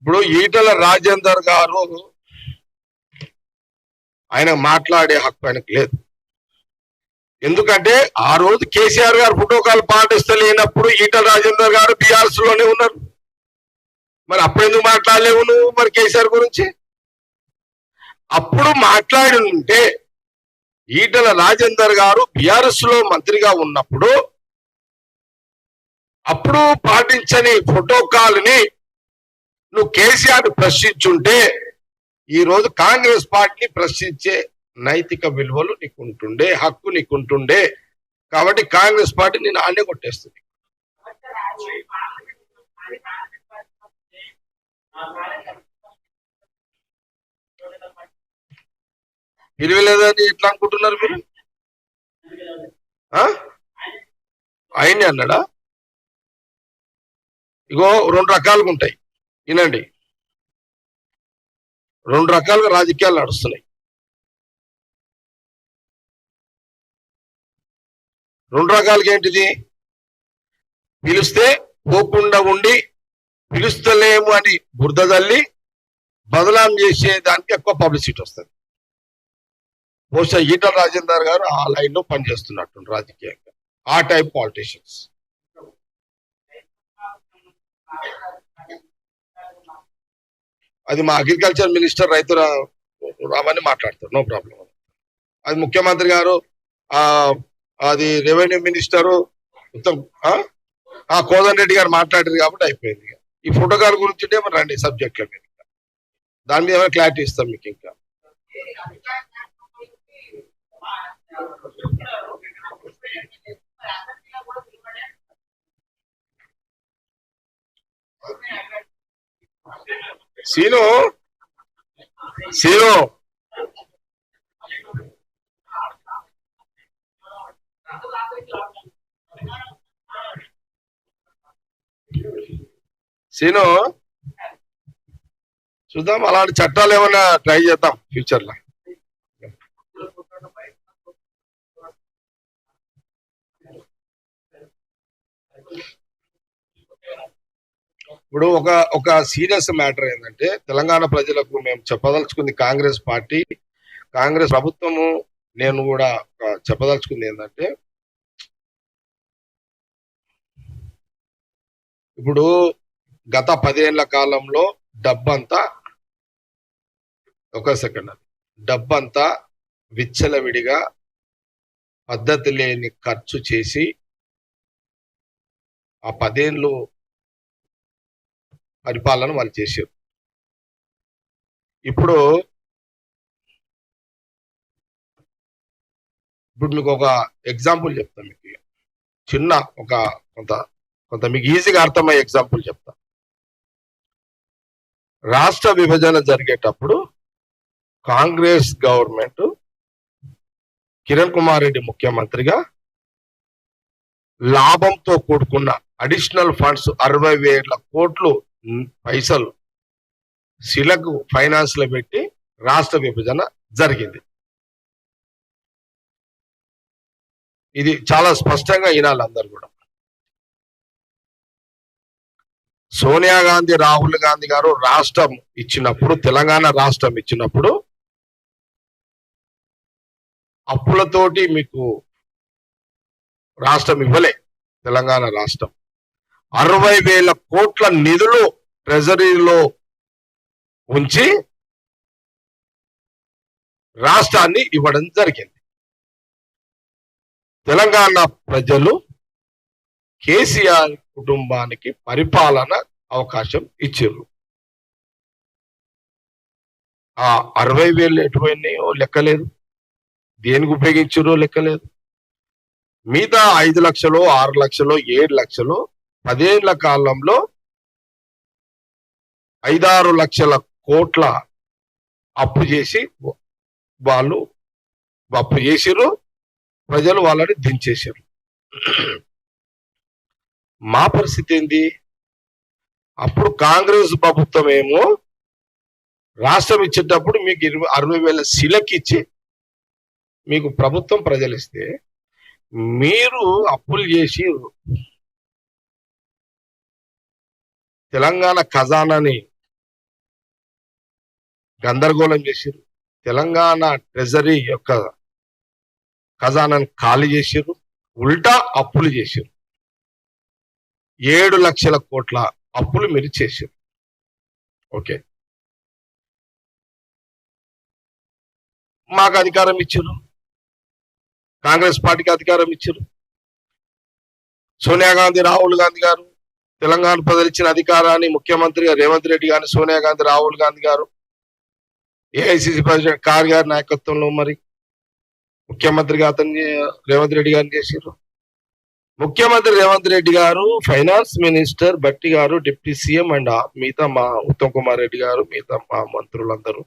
ఇప్పుడు ఈటల రాజేందర్ గారు ఆయన మాట్లాడే హక్కు ఆయనకు లేదు. ఎందుకంటే ఆ రోజు కేసీఆర్ గారు ప్రోటోకాల్ పాటిస్తలేనప్పుడు ఈటల రాజేందర్ గారు బీఆర్ఎస్ లోనే ఉన్నారు. మరి అప్పుడెందుకు మాట్లాడలేవు నువ్వు మరి కేసీఆర్ గురించి? అప్పుడు మాట్లాడి ఉంటే ఈటల రాజేందర్ గారు బీఆర్ఎస్ లో మంత్రిగా ఉన్నప్పుడు అప్పుడు పాటించని ప్రోటోకాల్ ని నువ్వు కేసీఆర్ ప్రశ్నించుంటే ఈ రోజు కాంగ్రెస్ పార్టీని ప్రశ్నించే నైతిక విలువలు నీకుంటుండే, హక్కు నీకుంటుండే. కాబట్టి కాంగ్రెస్ పార్టీ నేను ఆనే కొట్టేస్తుంది. విలువలేదని ఎట్లా అనుకుంటున్నారు మీరు? ఆయన్ని అన్నాడా? ఇగో రెండు రకాలుగా ఉంటాయి, వినండి. రెండు రకాలుగా రాజకీయాలు నడుస్తున్నాయి. రెండు రకాలుగా ఏంటిది? పిలిస్తే పోకుండా ఉండి పిలుస్తలేము అని బురద తల్లి బదలాం చేసేదానికి ఎక్కువ పబ్లిసిటీ వస్తుంది. బహుశా ఈటల రాజేందర్ గారు ఆ లైన్ లో పనిచేస్తున్నట్టు రాజకీయంగా, ఆ టైప్ పాలిటిషియన్స్. అది మా అగ్రికల్చర్ మినిస్టర్ రైతు రామని మాట్లాడతారు, నో ప్రాబ్లం. అది ముఖ్యమంత్రి గారు, అది రెవెన్యూ మినిస్టరు కోదండ రెడ్డి గారు మాట్లాడారు కాబట్టి అయిపోయింది. ఈ ప్రోటోకాల్ గురించి మరి రండి సబ్జెక్ట్ల మీద, దాని మీద ఏమైనా క్లారిటీ ఇస్తాం మీకు. ఇంకా సీను చూద్దాం, అలాంటి చట్టాలు ఏమైనా ట్రై చేద్దాం ఫ్యూచర్ లో. ఇప్పుడు ఒక సీరియస్ మ్యాటర్ ఏంటంటే, తెలంగాణ ప్రజలకు మేము చెప్పదలుచుకుంది, కాంగ్రెస్ పార్టీ, కాంగ్రెస్ ప్రభుత్వము, నేను కూడా చెప్పదలుచుకుంది ఏంటంటే, ఇప్పుడు గత 10 ఏళ్ల కాలంలో డబ్బంతా విచ్చలవిడిగా పద్ధతి లేని ఖర్చు చేసి ఆ 10 ఏళ్ళు పరిపాలన వాళ్ళు చేశారు. ఇప్పుడు మీకు ఒక ఎగ్జాంపుల్ చెప్తాను. మీకు చిన్న కొంత మీకు ఈజీగా అర్థమయ్యే ఎగ్జాంపుల్ చెప్తా. రాష్ట్ర విభజన జరిగేటప్పుడు కాంగ్రెస్ గవర్నమెంట్, కిరణ్ కుమార్ రెడ్డి ముఖ్యమంత్రిగా, లాభంతో కూడుకున్న అడిషనల్ ఫండ్స్ 60,000 కోట్లు పైసలు శిలకు ఫైనాన్స్ లో పెట్టి రాష్ట్ర విభజన జరిగింది. ఇది చాలా స్పష్టంగా వినాలి అందరు కూడా. సోనియా గాంధీ, రాహుల్ గాంధీ గారు రాష్ట్రం ఇచ్చినప్పుడు, తెలంగాణ రాష్ట్రం ఇచ్చినప్పుడు అప్పులతోటి మీకు రాష్ట్రం ఇవ్వలే. తెలంగాణ రాష్ట్రం 60,000 కోట్ల నిధులు ట్రెజరీలో ఉంచి రాష్ట్రాన్ని ఇవ్వడం జరిగింది. తెలంగాణ ప్రజలు కేసీఆర్ కుటుంబానికి పరిపాలన అవకాశం ఇచ్చారు. ఆ 60,000 ఎటువైనాయో లెక్కలేదు, దేనికి ఉపయోగించారో లెక్కలేదు. మిగతా 5 లక్షలు, 6 లక్షలు, 7 లక్షలు 10 ఏళ్ల కాలంలో 5-6 లక్షల కోట్ల అప్పు చేసి వాళ్ళు అప్పు చేసిర్రు, ప్రజలు వాళ్ళని దించేశారు. మా పరిస్థితి ఏంది? అప్పుడు కాంగ్రెస్ ప్రభుత్వం ఏమో రాష్ట్రం ఇచ్చేటప్పుడు మీకు 60,000 శిలకిచ్చి మీకు ప్రభుత్వం ప్రజలు ఇస్తే, మీరు అప్పులు చేసి తెలంగాణ ఖజానాని గందరగోళం చేసిర్రు. తెలంగాణ ట్రెజరీ యొక్క ఖజానాను ఖాళీ చేసిర్రు. ఉల్టా అప్పులు చేసిర్రు. 7 లక్షల కోట్ల అప్పులు మీరు చేసిర్రు. ఓకే, మాకు అధికారం ఇచ్చారు, కాంగ్రెస్ పార్టీకి అధికారం ఇచ్చారు. సోనియా గాంధీ, రాహుల్ గాంధీ గారు తెలంగాణ ప్రజలు ఇచ్చిన అధికారాన్ని ముఖ్యమంత్రిగా రేవంత్ రెడ్డి గారిని, సోనియా గాంధీ, రాహుల్ గాంధీ గారు, ఏఐసిసి ప్రెసిడెంట్ కార్ గారి నాయకత్వంలో మరి ముఖ్యమంత్రిగా అతన్ని రేవంత్ రెడ్డి గారిని చేసారు. ముఖ్యమంత్రి రేవంత్ రెడ్డి గారు, ఫైనాన్స్ మినిస్టర్ బట్టి గారు, డిప్యూటీ సీఎం అండ్ మిగతా మా ఉత్తమ్ కుమార్ రెడ్డి గారు, మిగతా మా మంత్రులందరూ